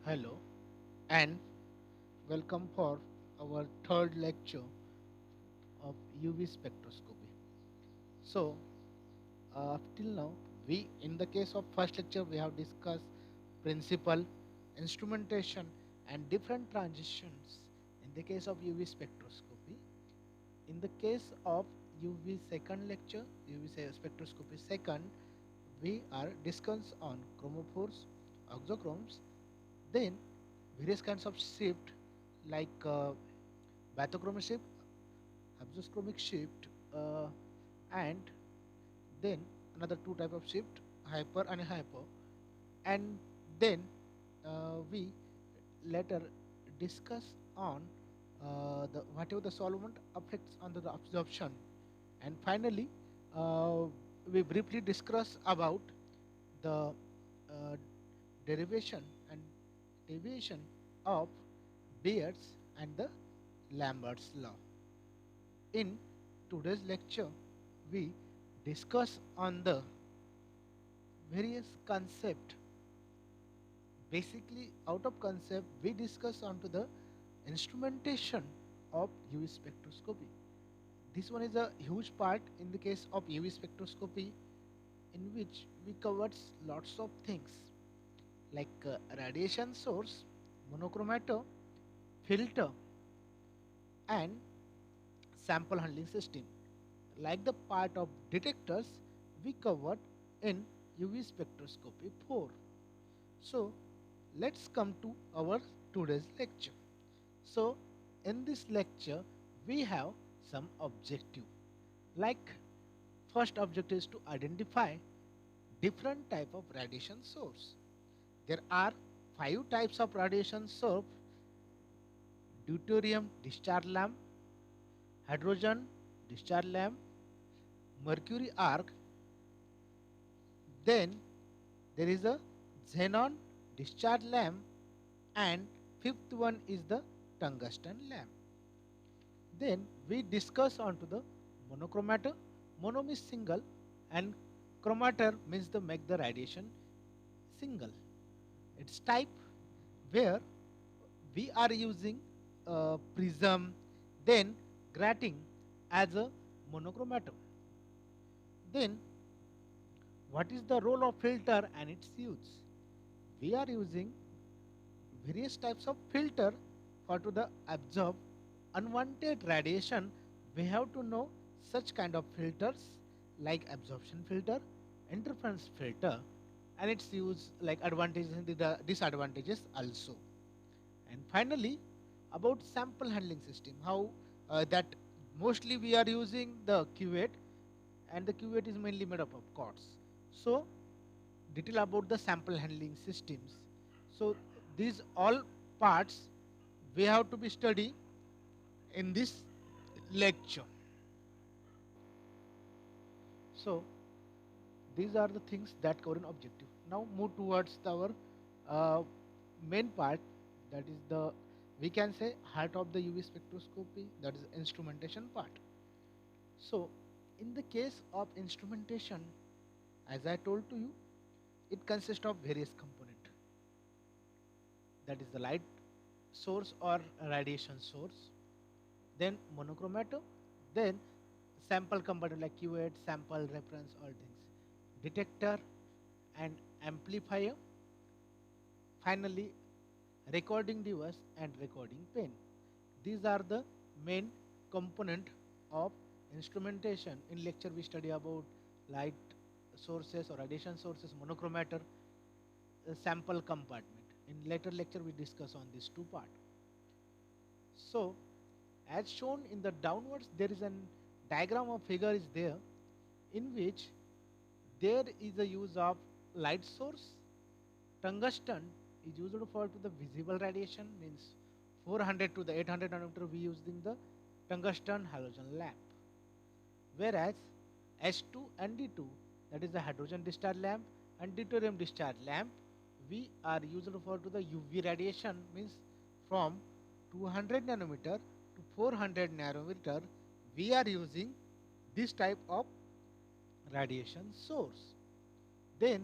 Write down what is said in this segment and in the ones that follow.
Hello and welcome for our third lecture of UV spectroscopy. So, till now, we in the case of first lecture we have discussed principle, instrumentation, and different transitions in the case of UV spectroscopy. In the case of UV second lecture, spectroscopy second, we are discussing on chromophores, auxochromes, then various kinds of shift like bathochromic shift, abschochromic shift, and then another two type of shift, hyper and hypo, and then we later discuss on the whatever the solvent affects on the absorption, and finally uh, we briefly discuss about the uh, derivation and deviation of Beer's and the Lambert's law. In today's lecture, we discuss on the various concept. Basically, out of concept, we discuss onto the instrumentation of UV spectroscopy. This one is a huge part in the case of UV spectroscopy, in which we covered lots of things like radiation source, monochromator, filter, and sample handling system. Like the part of detectors we covered in UV spectroscopy 4. So let's come to our today's lecture. So in this lecture we have some objective. Like first objective is to identify different type of radiation source. There are five types of radiation source: deuterium discharge lamp, hydrogen discharge lamp, mercury arc, then there is a xenon discharge lamp, and fifth one is the tungsten lamp. Then we discuss onto the monochromator. Mono means single and chromator means the make the radiation single. Its type where we are using prism, then grating as a monochromator. Then what is the role of filter and its use? We are using various types of filter for to the absorb unwanted radiation. We have to know such kind of filters like absorption filter, interference filter, and its use like advantages and the disadvantages also. And finally, about sample handling system, how that mostly we are using the cuvette, and the cuvette is mainly made up of quartz. So detail about the sample handling systems. So these all parts we have to be study in this lecture. So these are the things that cover an objective. Now move towards our uh, main part, that is the, we can say, heart of the UV spectroscopy, that is instrumentation part. So in the case of instrumentation, as I told to you, it consists of various components, that is the light source or radiation source, then monochromator, then sample component like cuvette, sample, reference, all things, detector and amplifier, finally recording device and recording pen. These are the main component of instrumentation. In lecture we study about light sources or radiation sources, monochromator, sample compartment. In later lecture we discuss on these two part. So as shown in the downwards, there is a diagram of figure is there, in which there is a use of light source. Tungsten is used for to the visible radiation, means 400 to the 800 nanometer we using the tungsten halogen lamp. Whereas H2 and D2, that is the hydrogen discharge lamp and deuterium discharge lamp, we are used for to the UV radiation, means from 200 nanometer to 400 nanometer we are using this type of radiation source. Then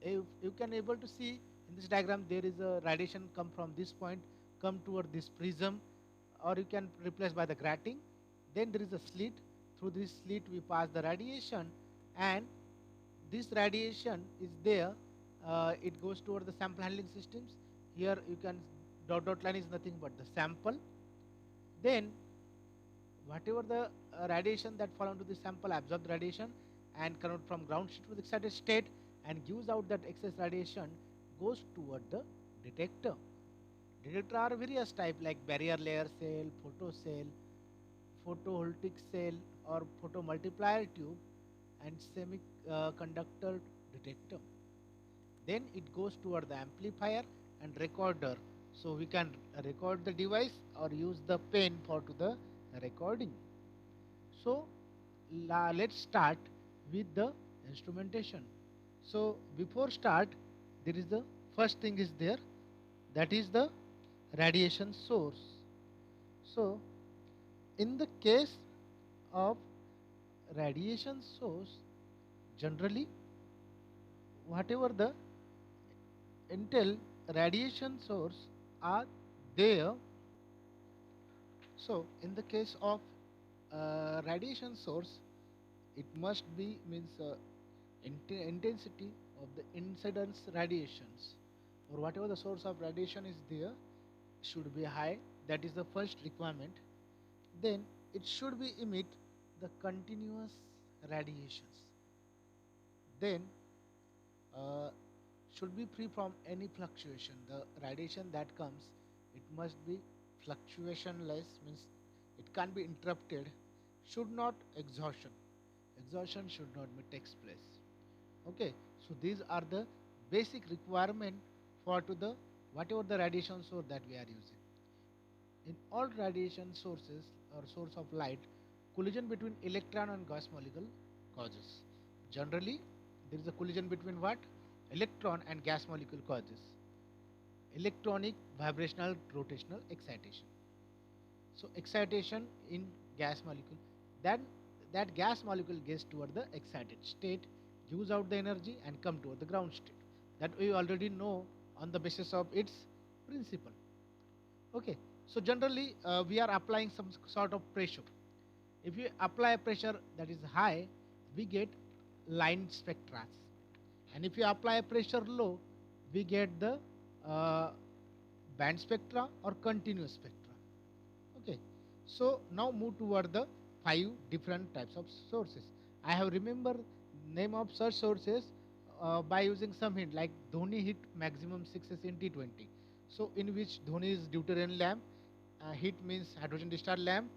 if you can able to see In this diagram, there is a radiation come from this point, come toward this prism, or you can replace by the grating. Then there is a slit. Through this slit, we pass the radiation, and this radiation is there. It goes toward the sample handling systems. Here you can dot line is nothing but the sample. Then whatever the radiation that fall into the sample absorb the radiation and convert from ground state to the excited state and gives out that excess radiation goes toward the detector. Detector are various type like barrier layer cell, photo cell, photovoltaic cell or photomultiplier tube and semiconductor detector. Then it goes toward the amplifier and recorder. So we can record the device or use the pen for to the recording. So let's start with the instrumentation. So before start, there is the first thing is there, that is the radiation source. So in the case of radiation source, generally whatever the intel radiation source are there. So in the case of radiation source, it must be means intensity of the incidence radiations or whatever the source of radiation is there should be high. That is the first requirement. Then it should be emit the continuous radiations. Then uh, should be free from any fluctuation. The radiation that comes, it must be fluctuationless, means it can't be interrupted. Should not exhaustion. Exhaustion should not be takes place. Okay, so these are the basic requirement for to the whatever the radiation source that we are using. In all radiation sources or source of light, collision between electron and gas molecule causes. Generally, there is a collision between what? Electron and gas molecule causes electronic vibrational rotational excitation. So excitation in gas molecule, then that gas molecule gets toward the excited state, gives out the energy and come toward the ground state. That we already know on the basis of its principle. Okay, so generally we are applying some sort of pressure. If you apply a pressure that is high, we get line spectra, and if you apply a pressure low, we get the uh, band spectra or continuous spectra. Okay, so now move toward the five different types of sources. I have remember name of such sources by using some hint like Dhoni hit maximum success in T20. So in which Dhoni is deuterium lamp, hit means hydrogen discharge lamp,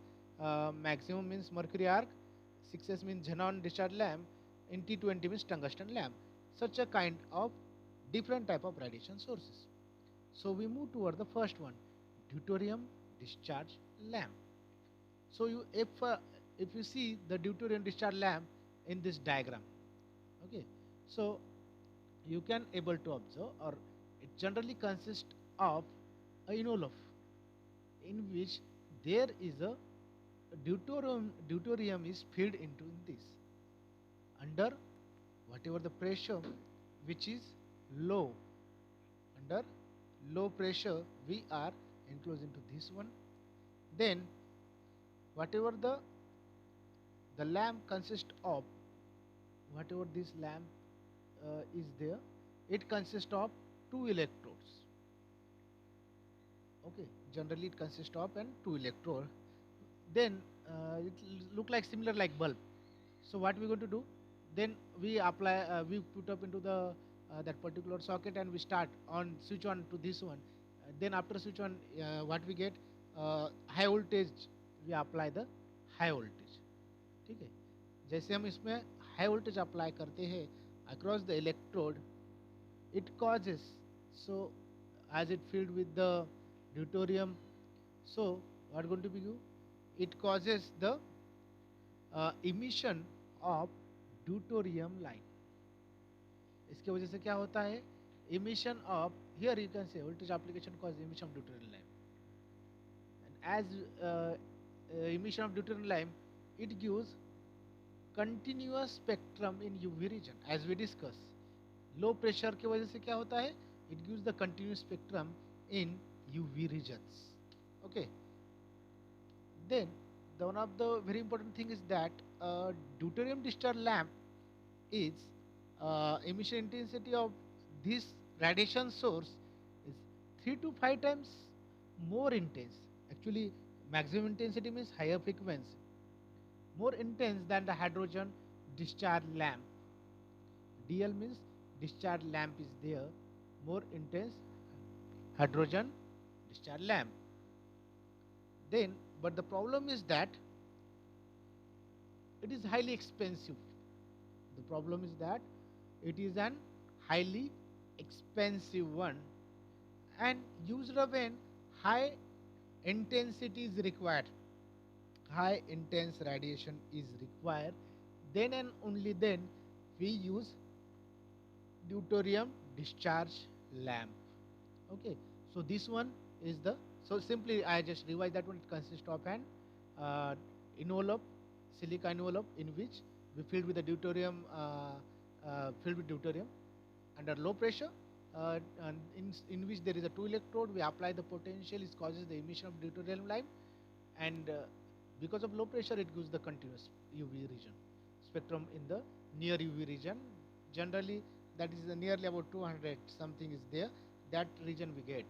maximum means mercury arc, success means xenon discharge lamp, in T20 means tungsten lamp. Such a kind of different type of radiation sources. So we move toward the first one, deuterium discharge lamp. So if you see the deuterium discharge lamp in this diagram, okay, so you can able to observe, or it generally consists of a envelope in which there is a deuterium is filled into this under whatever the pressure which is low. Under low pressure we are enclosed into this one. Then whatever the lamp consists of, whatever this lamp is there, it consists of two electrodes. Okay, generally it consists of and two electrode. Then it look like similar like bulb. So what we going to do, then we apply, we put up into the that particular socket and we start on switch on to this one. Then after switch on, what we get, high voltage, we apply the high voltage. ठीक है, जैसे हम इसमें high voltage apply करते हैं across the electrode, it causes, so as it filled with the deuterium, so what going to be you, it causes the emission of deuterium light. इसके वजह से क्या होता है, emission of, here you can say voltage application cause emission of deuterium light, and as emission of deuterium light, it gives continuous spectrum in UV region as we discuss. Low pressure की वजह से क्या होता है, it gives the continuous spectrum in UV regions. Okay, then the one of the very important thing is that deuterium discharge lamp is emission intensity of this radiation source is 3 to 5 times more intense. Actually, maximum intensity means higher frequency, more intense than the hydrogen discharge lamp. DL means discharge lamp is there, more intense hydrogen discharge lamp. Then, but the problem is that it is highly expensive. The problem is that it is an highly expensive one and used when high intensity is required. High intense radiation is required. Then and only then we use deuterium discharge lamp. Okay, so this one is the, so simply I just revise that one. It consists of an uh, envelope, silica envelope, in which we filled with the deuterium, filled with deuterium under low pressure, and in which there is a two electrode. We apply the potential, it causes the emission of deuterium line, and because of low pressure it gives the continuous UV region spectrum in the near UV region. Generally, that is nearly about 200 something is there, that region we get.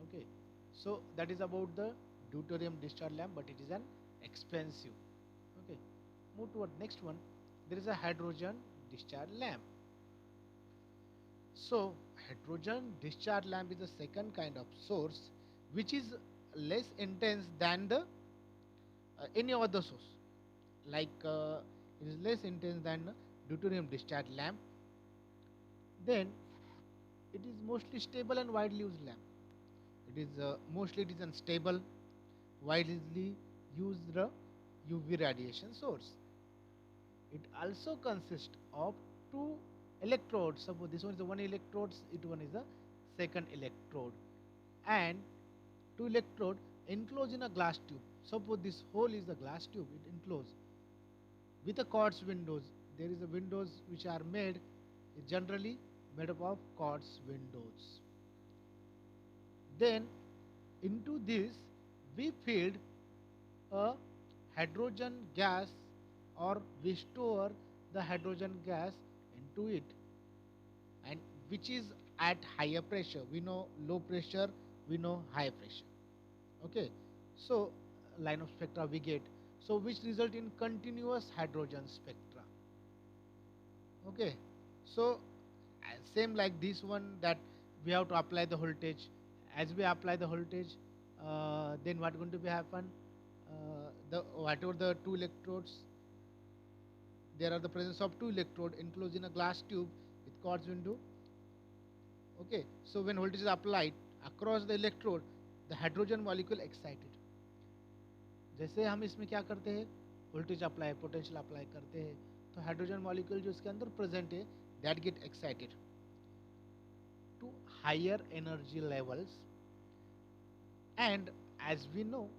Okay, so that is about the deuterium discharge lamp, but it is an expensive. Okay, move toward next one. There is a hydrogen discharge lamp. So hydrogen discharge lamp is the second kind of source which is less intense than the any other source. Like it is less intense than deuterium discharge lamp. Then it is mostly stable and widely used lamp. It is mostly it is unstable, widely used UV radiation source. It also consists of two electrodes. Suppose this one is the one electrode, it one is the second electrode, and two electrode enclosed in a glass tube. Suppose this hole is the glass tube, it enclosed with a quartz windows. There is a windows which are made, generally made up of quartz windows. Then into this we feed a hydrogen gas, or we store the hydrogen gas into it, and which is at higher pressure. We know low pressure, we know high pressure. Okay, so line of spectra we get, so which result in continuous hydrogen spectra. Okay, so same like this one, that we have to apply the voltage. As we apply the voltage, then what going to be happen, the whatever the two electrodes, there are the presence of two electrode enclosed in a glass tube with quartz window. Okay, so when voltage is applied across the electrode, the hydrogen molecule excited. जैसे हम इसमें क्या करते हैं, voltage apply potential apply करते हैं, तो hydrogen molecule जो इसके अंदर प्रेजेंट है, that get excited to higher energy levels. And as we know,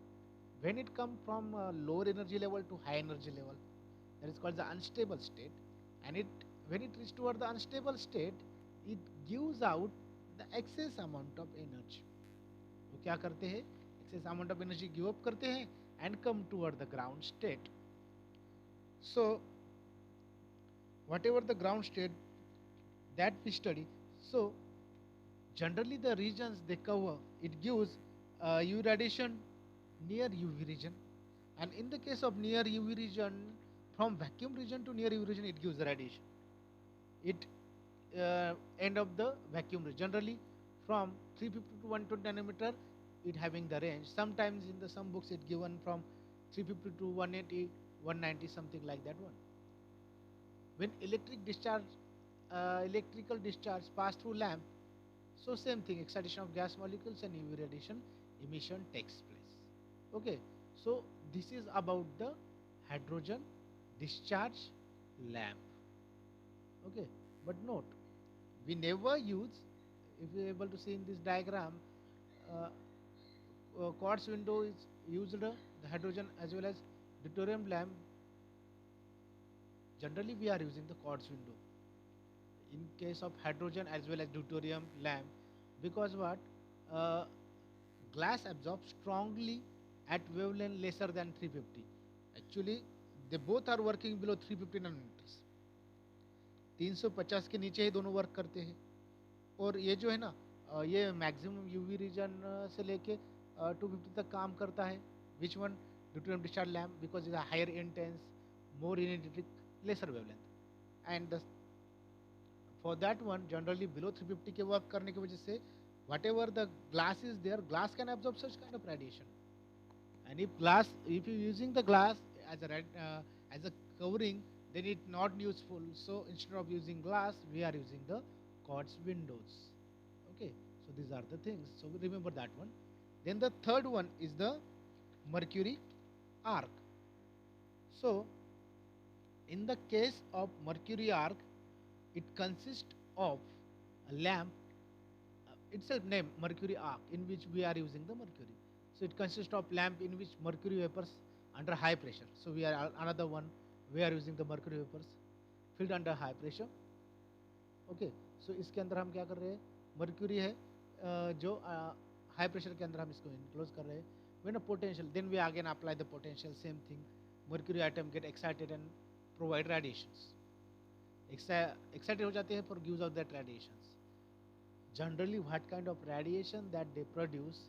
when it comes from lower energy level to high energy level, that is called the unstable state. And it, when it reaches toward the unstable state, it gives out the excess amount of energy. वो क्या करते हैं, excess amount of energy give up करते हैं and come toward the ground state. So whatever the ground state that we study, so generally the regions they cover, it gives UV radiation near UV region, and in the case of near UV region, from vacuum region to near UV region it gives radiation. It end of the vacuum region, generally from 350 to 120 nanometer, it having the range. Sometimes in the some books it given from 350 to 180, 190, something like that one. When electrical discharge pass through lamp, so same thing, excitation of gas molecules and UV radiation emission takes place. Okay, so this is about the hydrogen discharge lamp. Okay, but note, we never use, if you are able to see in this diagram, uh, quartz window is used, the hydrogen as well as deuterium lamp. Generally we are using the quartz window. In case of hydrogen as well as deuterium lamp, because what, uh, glass absorbs strongly at wavelength lesser than 350. Actually, they both are working below 350 nanometers. 350 के नीचे ही दोनों work करते हैं. और ये जो है ना, ये मैक्सिमम यूवी रीजन से लेके 250 तक काम करता है. Which one? Deuterium discharge lamp, because is higher intense, more energetic, lesser wavelength. And for that one generally below 350 के वर्क करने की वजह से whatever the glass is there, glass can absorb such kind of radiation. And if you're using the glass as as a covering, then it's not useful. So instead of using glass, we are using the quartz windows. Okay, so these are the things. So we remember that one. Then the third one is the mercury arc. So in the case of mercury arc, it consists of a lamp, itself named mercury arc, in which we are using the mercury. So it consists of lamp in which mercury vapors under high pressure. So we are another one, we are using the mercury vapors filled under high pressure. Okay, so इसके अंदर हम क्या कर रहे हैं, mercury है, जो high pressure के अंदर हम इसको enclose कर रहे हैं. When a potential, then we again apply the potential, same thing. Mercury atom get excited and provide radiations. Excited हो जाते हैं for gives out that radiations. Generally, what kind of radiation that they produce,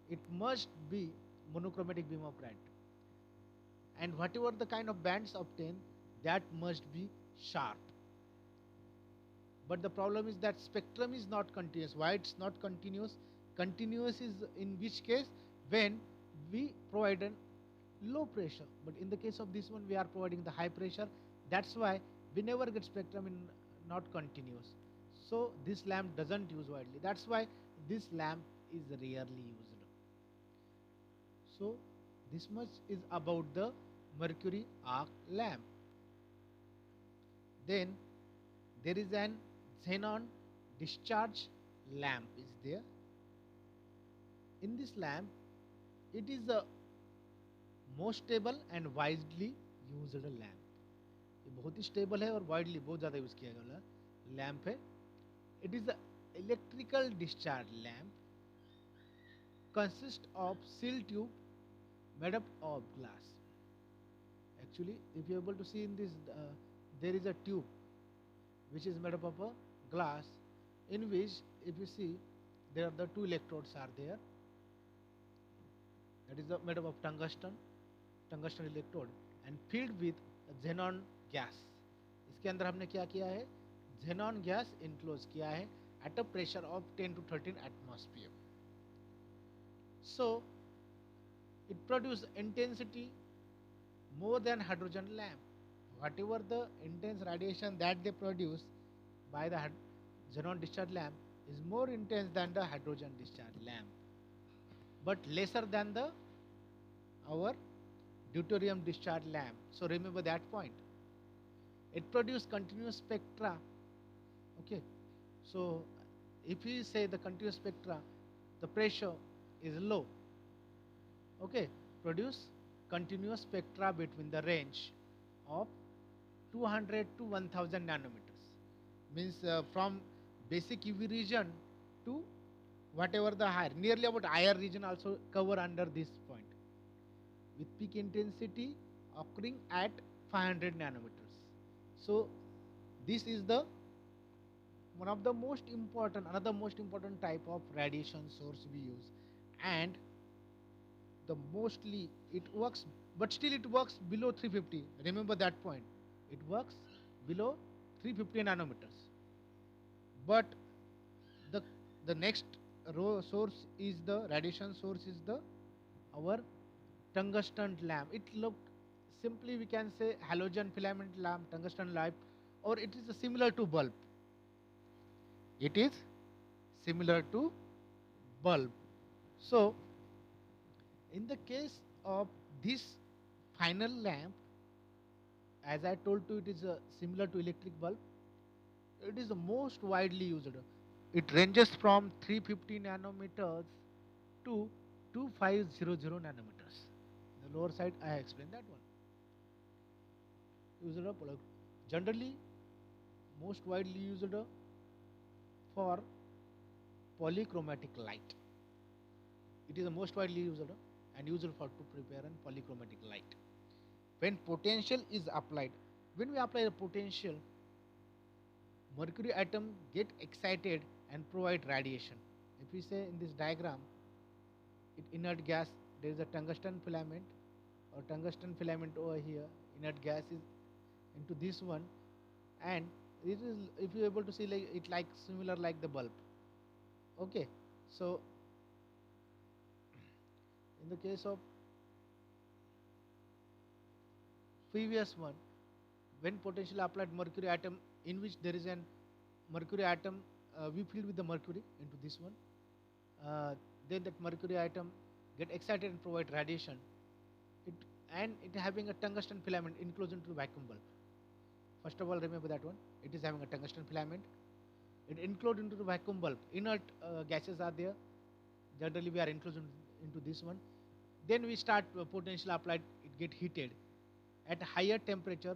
it must be monochromatic beam of red. And whatever the kind of bands obtained, that must be sharp. But the problem is that spectrum is not continuous. Why it's not continuous? Continuous is in which case when we provide a low pressure. But in the case of this one, we are providing the high pressure. That's why we never get spectrum in not continuous. So this lamp doesn't use widely. That's why this lamp is rarely used. So this much is about the mercury arc lamp. Then there is an xenon discharge lamp is there. In this lamp, it is the most stable and widely used lamp. ये बहुत ही stable है और widely बहुत ज़्यादा use किया गया lamp है. It is electrical discharge lamp, consist of seal tube made up of glass. Actually, if you are able to see in this, there is a tube which is made up of a glass, in which if you see there are the two electrodes are there. That is made up of tungsten electrode and filled with xenon gas. इसके अंदर हमने क्या किया है, xenon gas enclose किया है at a pressure of 10 to 13 atmosphere. So it produces intensity more than hydrogen lamp. Whatever the intense radiation that they produce by the xenon discharge lamp is more intense than the hydrogen discharge lamp, but lesser than the our deuterium discharge lamp. So remember that point. It produces continuous spectra. Okay, so if we say the continuous spectra, the pressure is low. Okay, produce continuous spectra between the range of 200 to 1000 nanometers. Means from basic UV region to whatever the higher, nearly about higher region also cover under this point, with peak intensity occurring at 500 nanometers. So this is the one of the most important, another most important type of radiation source we use. And the mostly it works, but still it works below 350. Remember that point, it works below 350 nanometers. But the the next row source is the radiation source is the our tungsten lamp. It looked simply we can say halogen filament lamp, tungsten lamp, or it is similar to bulb. It is similar to bulb. So in the case of this final lamp, as I told you, it is similar to electric bulb. It is the most widely used. It ranges from 350 nanometers to 2500 nanometers. The lower side I explained that one. Used generally most widely used for polychromatic light. It is the most widely used and used for to prepare a polychromatic light. When potential is applied, when we apply the potential, mercury atom get excited and provide radiation. If we say in this diagram, in inert gas there is a tungsten filament or tungsten filament over here. Inert gas is into this one, and this is, if you're able to see, like it like similar like the bulb. Okay, so in the case of previous one, when potential applied mercury atom, in which there is an mercury atom, we fill with the mercury into this one, uh, then that mercury atom get excited and provide radiation. It and it having a tungsten filament enclosed into the vacuum bulb. First of all, remember that one. It is having a tungsten filament. It enclosed into the vacuum bulb. Inert gases are there. Generally, we are enclosed into this one. Then we start potential applied. It get heated at higher temperature,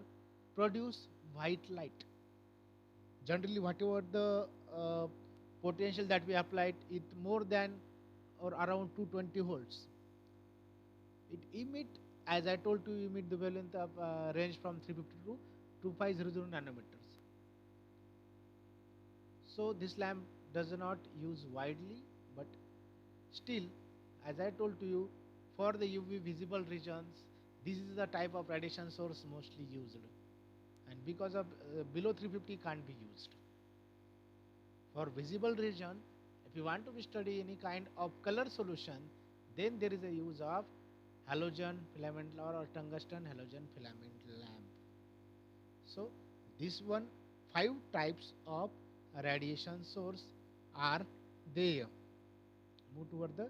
produce white light. Generally, whatever the potential that we applied, it more than or around 220 volts. It emit, as I told you, emit the wavelength of range from 350 to 2500 nanometers. So this lamp does not use widely, but still, as I told to you, for the UV visible regions, this is the type of radiation source mostly used. And because of below 350 can't be used. For visible region, if you want to study any kind of color solution, then there is a use of halogen filament or tungsten halogen filament lamp. So this one, five types of radiation source are there. Move toward the,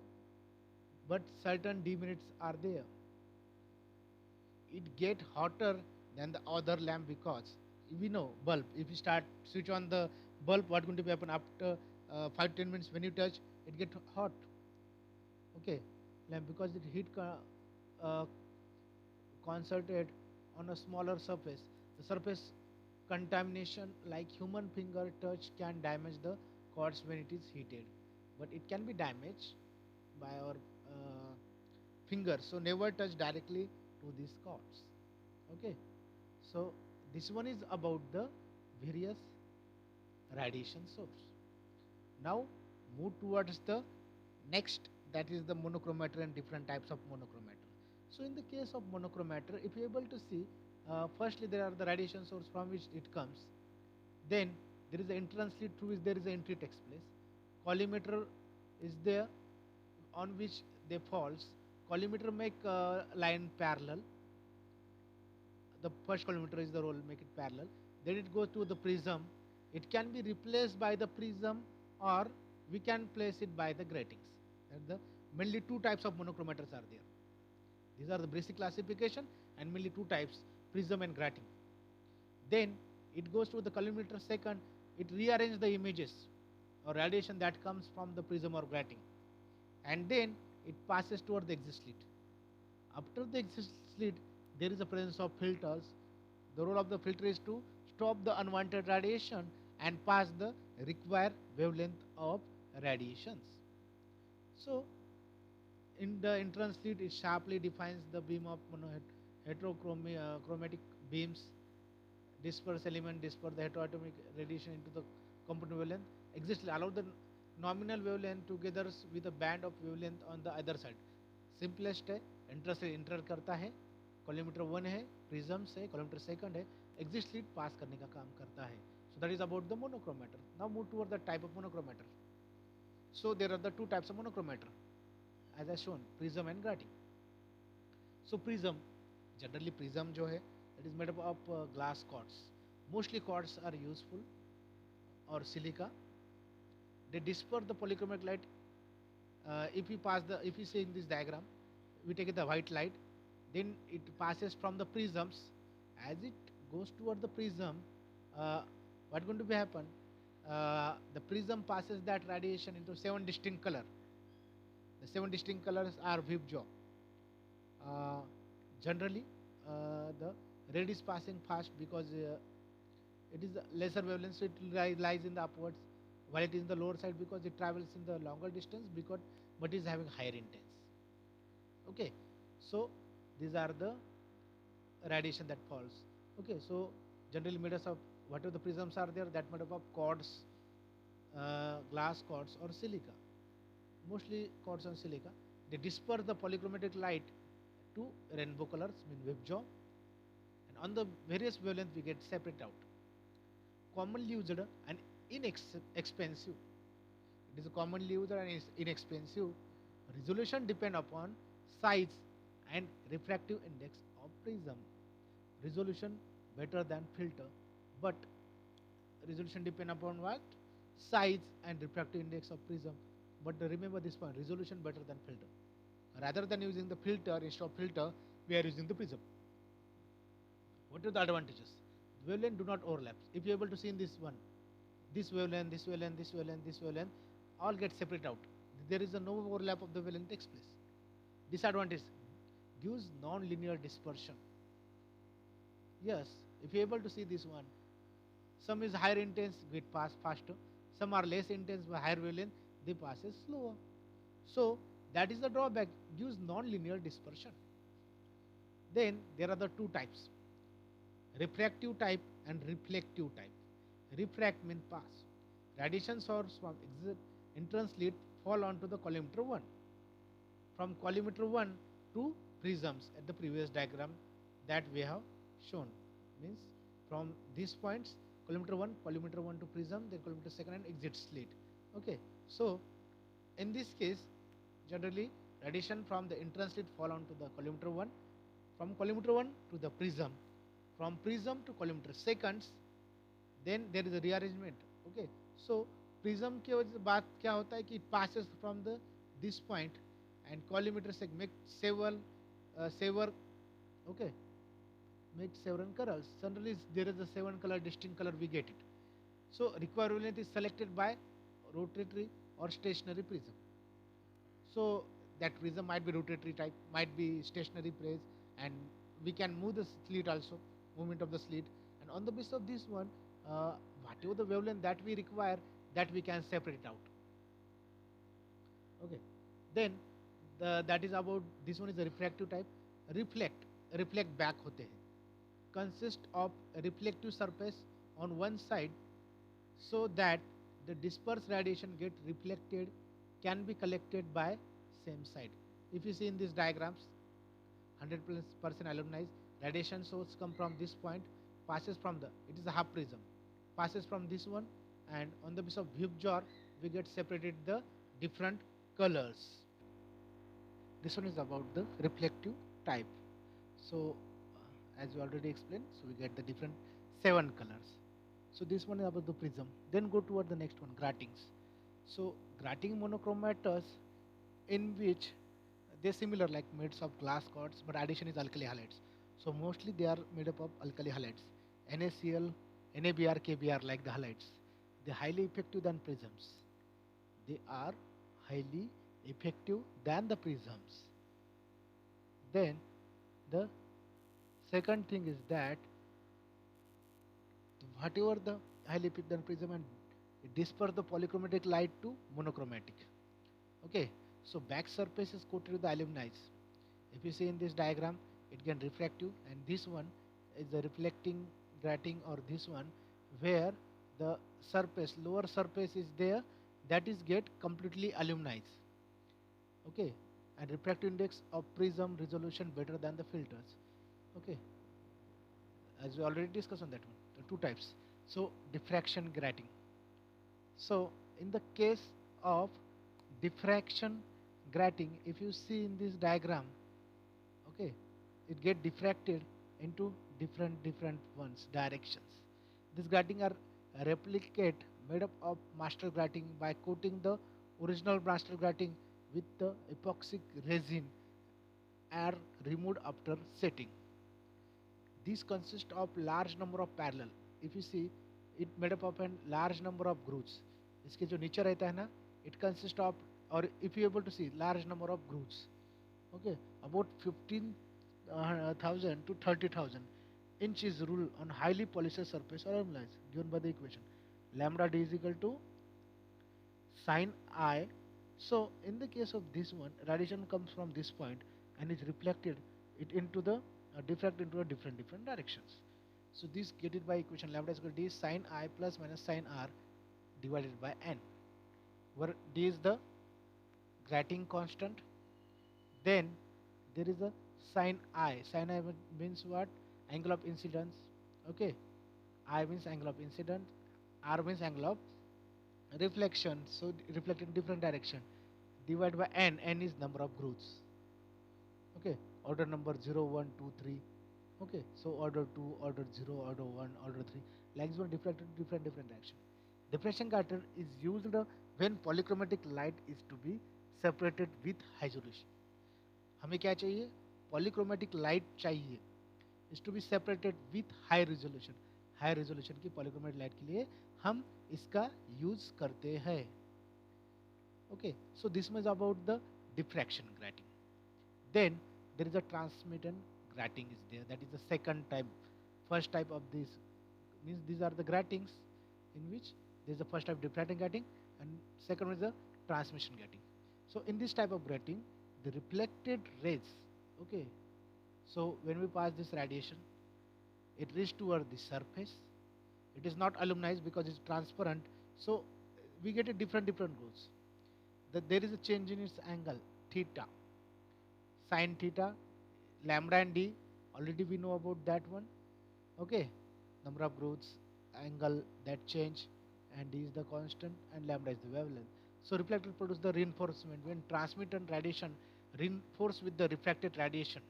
but certain demerits are there. It get hotter than the other lamp because we know bulb. If you start switch on the bulb, what going to be happen after 5 to 10 minutes when you touch, it get hot. Okay, lamp because it heat uh, concentrated on a smaller surface. The surface contamination like human finger touch can damage the cords when it is heated, but it can be damaged by our finger. So never touch directly to these cords. Okay, so this one is about the various radiation source. Now move towards the next, that is the monochromator and different types of monochromator. So in the case of monochromator, if you're able to see, firstly there are the radiation source from which it comes. Then there is the entrance slit through which there is an entry takes place. Collimator is there on which they falls. Collimator make line parallel. The first collimator is the role make it parallel. Then it goes to the prism. It can be replaced by the prism or we can place it by the gratings. And the mainly two types of monochromators are there. These are the basic classification and mainly two types, prism and grating. Then it goes to the collimator second, it rearranges the images or radiation that comes from the prism or grating. And then it passes toward the exit slit. After the exit slit, there is a presence of filters. The role of the filter is to stop the unwanted radiation and pass the required wavelength of radiations. So in the entrance slit, it sharply defines the beam of heterochromatic beams. Disperse element disperse the heteroatomic radiation into the component wavelength. Exit slit allow the nominal wavelength together with a band of wavelength on the other side. Simplest है, inter से inter करता है, collimator one है, prism से collimator second है, exit slit पास करने का काम करता है. So that is about the monochromator. Now move toward the type of monochromator. So there are the two types of monochromator, as I shown, prism and grating. So prism, generally prism जो है, it is made up of glass quartz. Mostly quartz are useful or silica. They disperse the polychromatic light. If we see in this diagram, we take the white light, then it passes from the prisms. As it goes toward the prism, what going to be happen? The prism passes that radiation into seven distinct color. The seven distinct colors are Vibjo. Generally, the red is passing fast because it is lesser wavelength, so it lies in the upwards. while it is in the lower side because it travels in the longer distance because but is having higher intense. Okay, so these are the radiation that falls. Okay, so generally made us of whatever the prisms are there that made up of quartz, glass quartz or silica, mostly quartz and silica. They disperse the polychromatic light to rainbow colors, mean wave jaw, and on the various wavelengths we get separate out. Commonly used and inexpensive. It is a commonly used and is inexpensive. Resolution depend upon size and refractive index of prism. Resolution better than filter, but resolution depend upon what? Size and refractive index of prism. But remember this point, resolution better than filter. Rather than using the filter, instead of filter, we are using the prism. What are the advantages? The wavelength do not overlap. If you are able to see in this one, this wavelength, this wavelength, this wavelength, this wavelength, all get separate out. There is a no overlap of the wavelength takes place. Disadvantage, gives non-linear dispersion. Yes, if you are able to see this one, some is higher intense, it pass faster. Some are less intense, but higher wavelength, they passes slower. So that is the drawback, gives non-linear dispersion. Then there are the two types, refractive type and reflective type. Refract means pass. Radiation source from exit entrance slit fall onto the collimator 1. From collimator 1 to prisms at the previous diagram that we have shown. Means from these points, collimator 1 to prism, then collimator 2 and exit slit. Okay, so in this case, generally radiation from the entrance slit fall onto the collimator 1, from collimator 1 to the prism, from prism to collimator seconds, then there is a rearrangement. Okay, so prism के बाद क्या होता है कि it passes from the this point and collimator से make several okay, make several colors. Generally there is a 7 color distinct color we get it. So required wavelength is selected by rotatory or stationary prism. So that prism might be rotatory type, might be stationary phase, and we can move the slit also, movement of the slit. And on the basis of this one, whatever the wavelength that we require, that we can separate out. Okay. Then that is about this one is a refractive type. Reflect back होते हैं. Consist of a reflective surface on one side so that the dispersed radiation get reflected can be collected by same side. If you see in these diagrams, 100% alumni radiation source come from this point, passes from the, it is a half prism, passes from this one, and on the basis of Vube jar we get separated the different colors. This one is about the reflective type. So as we already explained, so we get the different 7 colors. So this one is about the prism. Then go toward the next one, gratings. So grating monochromatous in which they're similar like made of glass quartz, but addition is alkali halides. So mostly they are made up of alkali halides. NaCl, NaBr, KBr like the halides. They're highly effective than prisms. They are highly effective than the prisms. Then the second thing is that whatever the highly effective than prism and disperse the polychromatic light to monochromatic. Okay, so back surface is coated with the alumnides. If you see in this diagram, it can refractive, and this one is the reflecting grating, or this one where the surface, lower surface is there, that is get completely alumnides. Okay, and refractive index of prism resolution better than the filters. Okay, as we already discussed on that one, the two types. So diffraction grating. So in the case of diffraction grating, if you see in this diagram, okay, it get diffracted into different ones directions. These grating are replicate made up of master grating by coating the original master grating with the epoxy resin are removed after setting. These consist of large number of parallel. If you see, it made up of a large number of grooves. इसके जो नीचे रहता है ना, it consists of, or if you able to see, large number of grooves. Okay, about 15,000 to 30,000 inches rule on highly polished surface or alumni given by the equation. Lambda d is equal to Sin I. So in the case of this one, radiation comes from this point and is reflected it into the diffract into a different directions. So this get it by equation lambda is equal to d sin I plus minus sin r divided by n, where d is the grating constant. Then there is a sin I. Sin I means what? Angle of incidence. Okay. I means angle of incidence. R means angle of reflection. So reflect in different direction. Divided by n. N is number of growths. Okay. Order number 0, 1, 2, 3. Okay. So order 2, order 0, order 1, order 3. Lines were reflected in different direction. Diffraction pattern is used when polychromatic light is to be separated with high resolution. हमें क्या चाहिए? Polychromatic light चाहिए, is to be separated with high resolution. High resolution की polychromatic light के लिए हम इसका use करते हैं. Okay, so this is about the diffraction grating. Then there is a transmittance grating is there, that is the second type. First type of this means these are the gratings in which there is the first type diffracting grating and second one is the transmission grating. So in this type of grating, the reflected rays, okay, so when we pass this radiation, it reaches toward the surface. It is not aluminized because it's transparent, so we get a different goals. That there is a change in its angle theta, sin theta, lambda and d. Already we know about that one. Okay, number of growths, angle that change, and d is the constant and lambda is the wavelength. So reflector produces the reinforcement when transmitted radiation reinforced with the refracted radiation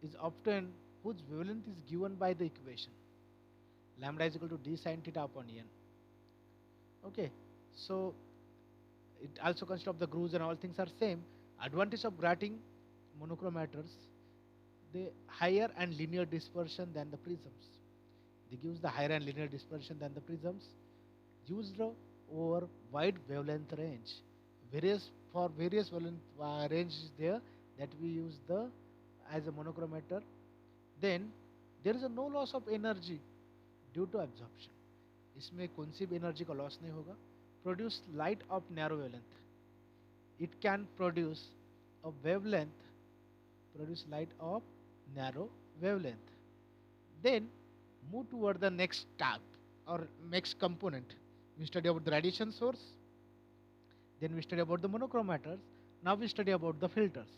is often whose wavelength is given by the equation lambda is equal to d sin theta upon n. Okay, so it also consists of the grooves and all things are same. Advantage of grating monochromators, they higher and linear dispersion than the prisms. They gives the higher and linear dispersion than the prisms. Used over wide wavelength range. Various wavelength range is there that we use the as a monochromator. Then there is a no loss of energy due to absorption. इसमें कौन सी भी energy का loss नहीं होगा. Produce light of narrow wavelength. It can produce a wavelength, produce light of narrow wavelength. Then move toward the next tab or next component. We study about the radiation source. Then we study about the monochromators. Now we study about the filters.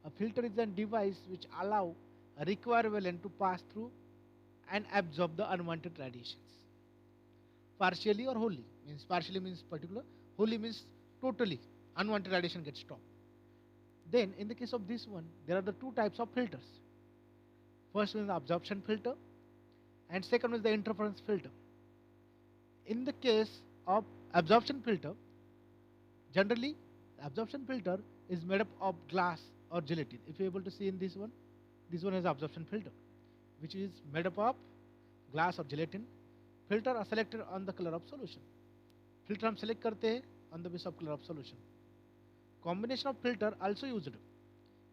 A filter is a device which allow a required wavelength to pass through and absorb the unwanted radiations. Partially or wholly. Means partially means particular. Wholly means totally. Unwanted radiation gets stopped. Then in the case of this one, there are the two types of filters. First one is the absorption filter and second one is the interference filter. In the case of absorption filter, generally absorption filter is made up of glass or gelatin. If you are able to see in this one has absorption filter which is made up of glass or gelatin. Filter are selected on the color of solution. Filter हम select करते हैं on the basis of color of solution. Combination of filter also used.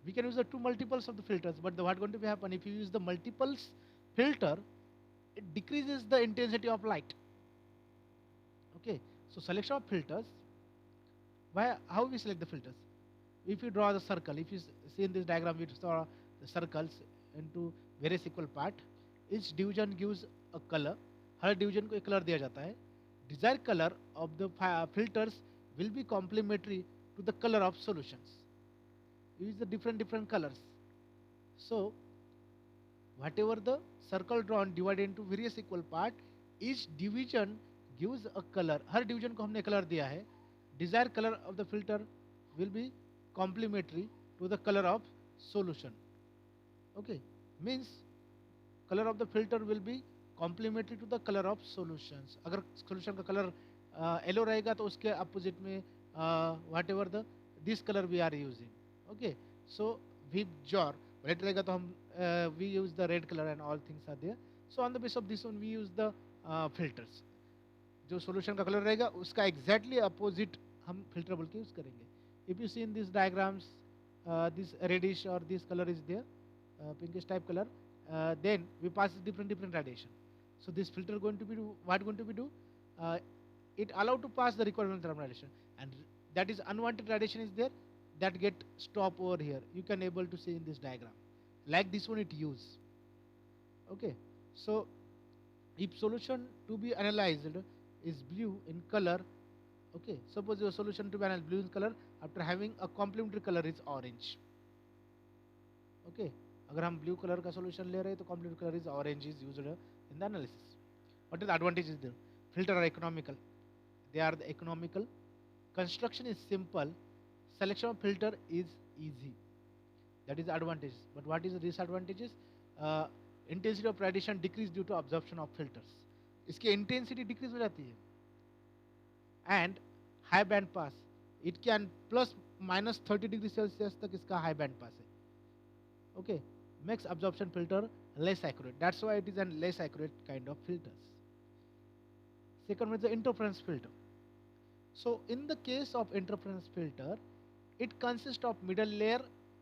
We can use the two multiples of the filters, but what going to be happen if you use the multiples filter, it decreases the intensity of light. Okay, so selection of filters. How we select the filters? If you draw the circle, if you see in this diagram, we draw the circles into various equal part. Each division gives a color. Her division को एक color दिया जाता है. Desired color of the filters will be complementary to the color of solutions. Use the different colors. So whatever the circle drawn divided into various equal part, each division gives a color. Her division को हमने color दिया है. Desired color of the filter will be complementary to the color of solution. Okay, means color of the filter will be complementary to the color of solutions. अगर solution का color yellow रहेगा तो उसके opposite में whatever the this color we are using. Okay, so we jar red रहेगा तो हम we use the red color and all things are there. So on the basis of this one we use the filters. जो solution का color रहेगा उसका exactly opposite हम filter बोल के use करेंगे. If you see in these diagrams, this reddish or this color is there, pinkish type color, then we pass different radiation. So this filter going to be do what going to be do? it allow to pass the required thermal radiation, and that is unwanted radiation is there, that get stop over here. You can able to see in this diagram, like this one it use. Okay, so if solution to be analyzed is blue in color, okay, suppose your solution to be analyzed blue in color, after having a complementary color is orange. Okay, अगर हम blue color का solution ले रहे हैं तो complementary color is orange is used in the analysis. What is the advantage is there? Filter are economical. They are the economical. Construction is simple. Selection of filter is easy. That is the advantage. But what is the disadvantages? Uh, Intensity of radiation decrease due to absorption of filters. इसकी intensity decrease हो जाती है. And high band pass. It can plus minus 30 degree Celsius तक इसका high band pass है. Okay, makes absorption filter less accurate. That's why it is a less accurate kind of filters. Second one is the interference filter. So in the case of interference filter, it consists of middle layer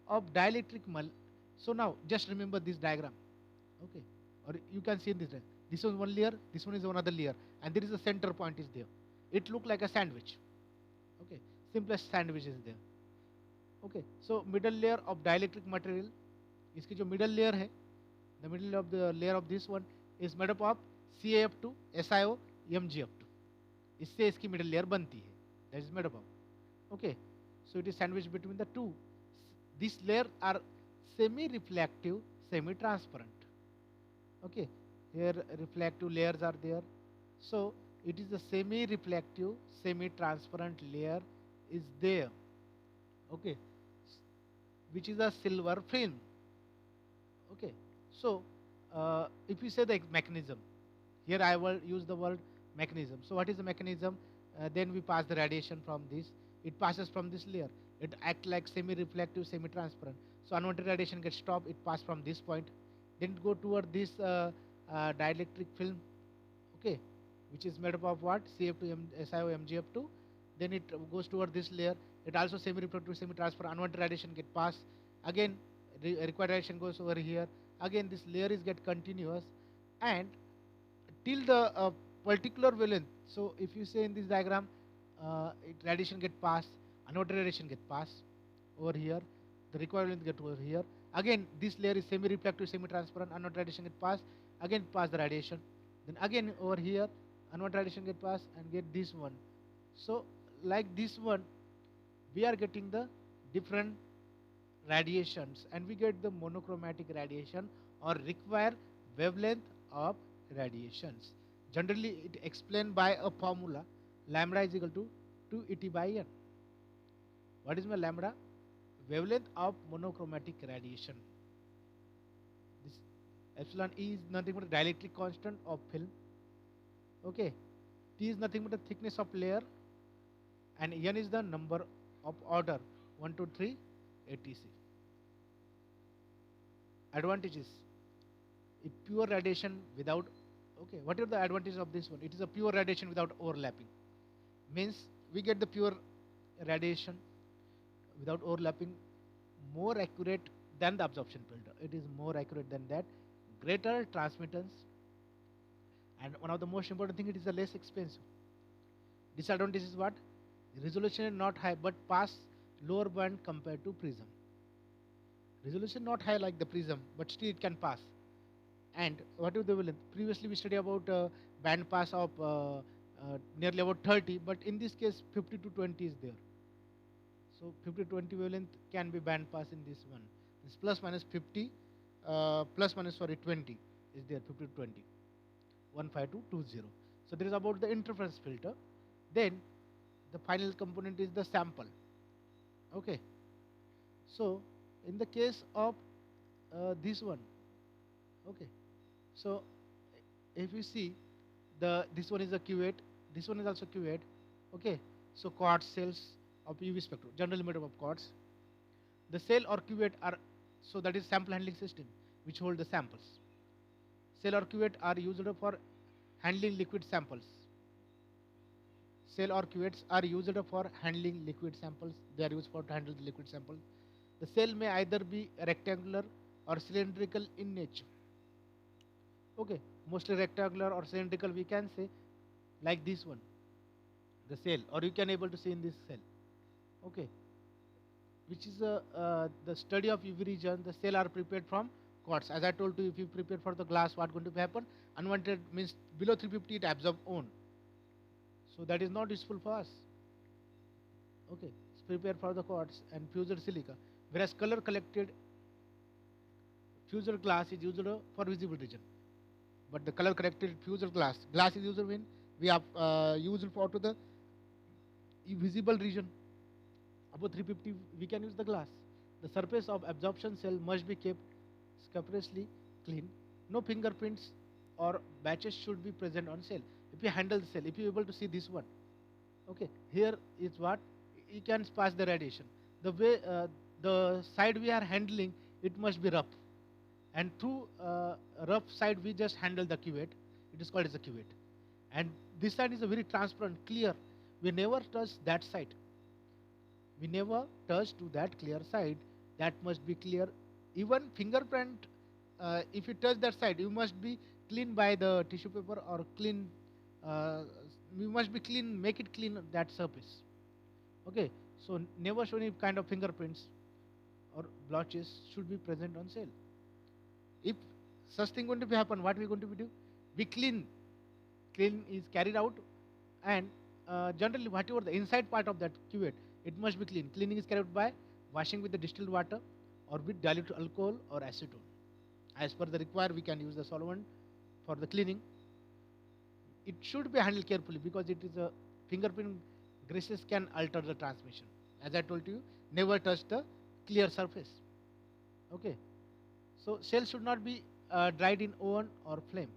of dielectric so now just remember this diagram. Okay, or you can see in this diagram. This is one layer, this one is another layer, and there is a center point is there. It look like a sandwich. Okay, simplest sandwich is there. Okay, so middle layer of dielectric material. इसकी जो middle layer है, the middle of the layer of this one is made up of CaF2, SiO, MgF2. इससे इसकी middle layer बनती है. That is made up of. Okay, so it is sandwiched between the two. These layers are semi-reflective, semi-transparent. Okay, here reflective layers are there. So it is a semi-reflective, semi-transparent layer is there. Okay, which is a silver film. Okay, so if you say the mechanism, here I will use the word mechanism. So what is the mechanism? Then we pass the radiation from this. It passes from this layer. It acts like semi-reflective, semi-transparent. So unwanted radiation gets stopped. It passes from this point. Then it go toward this dielectric film. Okay, which is made up of what? CF2, SiO, MgF2. Then it goes toward this layer. It also semi-reflective, semi-transparent. Unwanted radiation get passed. Again, required radiation goes over here. Again, this layer is get continuous, and till the particular wavelength. So if you say in this diagram, radiation get passed, unwanted radiation get passed over here. The required wavelength get over here. Again, this layer is semi-reflective, semi-transparent. Unwanted radiation get passed. Again, pass the radiation. Then again over here, unwanted radiation get passed and get this one. So like this one, we are getting the different radiations, and we get the monochromatic radiation or require wavelength of radiations. Generally, it explained by a formula: lambda is equal to 2 by n. What is my lambda? Wavelength of monochromatic radiation. This epsilon E is nothing but a dielectric constant of film. Okay, T is nothing but the thickness of layer, and n is the number of order 1, 2, 3, etc. Advantages: if pure radiation without, okay, what are the advantages of this one? It is a pure radiation without overlapping. Means we get the pure radiation without overlapping, more accurate than the absorption filter. It is more accurate than that. Greater transmittance, and one of the most important thing, it is the less expensive. Disadvantage is what? Resolution is not high but pass lower band compared to prism. Resolution not high like the prism, but still it can pass. And what is the wavelength? Previously we studied about band pass of nearly about 30, but in this case 50 to 20 is there. So 50 to 20 wavelength can be band pass in this one. It's plus minus 50, plus minus sorry 20 is there, 50 to 20, 15220. So there is about the interference filter. Then the final component is the sample. Okay. So in the case of this one, okay, so if you see this one is a cuvette, this one is also cuvette. Okay, so quartz cells of UV spectrum generally made up of quartz. The cell or cuvette are, so that is sample handling system which hold the samples. Cell or cuvette are used for handling liquid samples. Cell or cuvettes are used for handling liquid samples. They are used for to handle the liquid samples. The cell may either be rectangular or cylindrical in nature. Okay, mostly rectangular or cylindrical we can say, like this one. the cell, or you can able to see in this cell. Okay, which is the study of UV region. The cell are prepared from quartz. As I told you, if you prepare for the glass, what going to happen? Unwanted means below 350 it absorb own. So that is not useful for us. Okay, it's prepared for the quartz and fused silica. Whereas color collected fused glass is used for visible region. But the color corrected fused glass is used when we have used for to the visible region above 350 we can use the glass. The surface of absorption cell must be kept scrupulously clean. No fingerprints or batches should be present on cell. If you handle the cell, if you able to see this one, okay, here is what you can pass the radiation. The way the side we are handling, it must be rough, and through rough side we just handle the cuvette. It is called as a cuvette, and this side is a very transparent, clear. We never touch that side. We never touch to that clear side. That must be clear. Even fingerprint, if you touch that side, you must be clean by the tissue paper or clean. Uh, you must be clean. Make it clean that surface. Okay. So never show any kind of fingerprints or blotches should be present on cell. If such thing going to be happen, what we going to be do? We clean. Clean is carried out, and generally whatever the inside part of that cuvette, it must be clean. Cleaning is carried out by washing with the distilled water or with dilute alcohol or acetone. As per the require, we can use the solvent for the cleaning. It should be handled carefully because it is a fingerprint greases can alter the transmission. As I told you, never touch the clear surface. Okay. So cell should not be dried in oven or flame.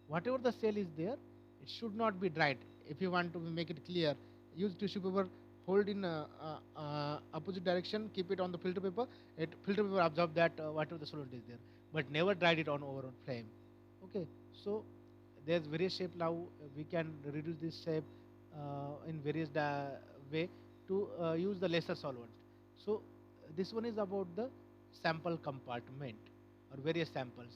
Whatever the cell is there, it should not be dried. If you want to make it clear, use tissue paper, hold in opposite direction, keep it on the filter paper. It filter paper absorb that whatever the solvent is there, but never dried it on over on flame. Okay, so there's various shape now. We can reduce this shape in various way to use the lesser solvent. So this one is about the sample compartment or various samples.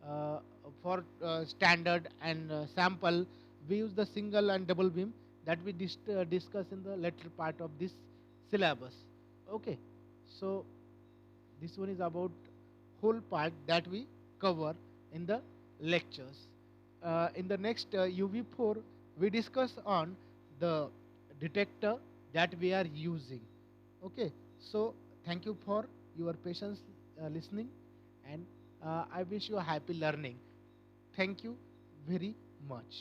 Uh, for standard and sample, we use the single and double beam that we discuss in the later part of this syllabus. Okay, so this one is about whole part that we cover in the lectures. In the next UV4, we discuss on the detector that we are using. Okay, so thank you for your patience listening, and I wish you a happy learning. Thank you very much.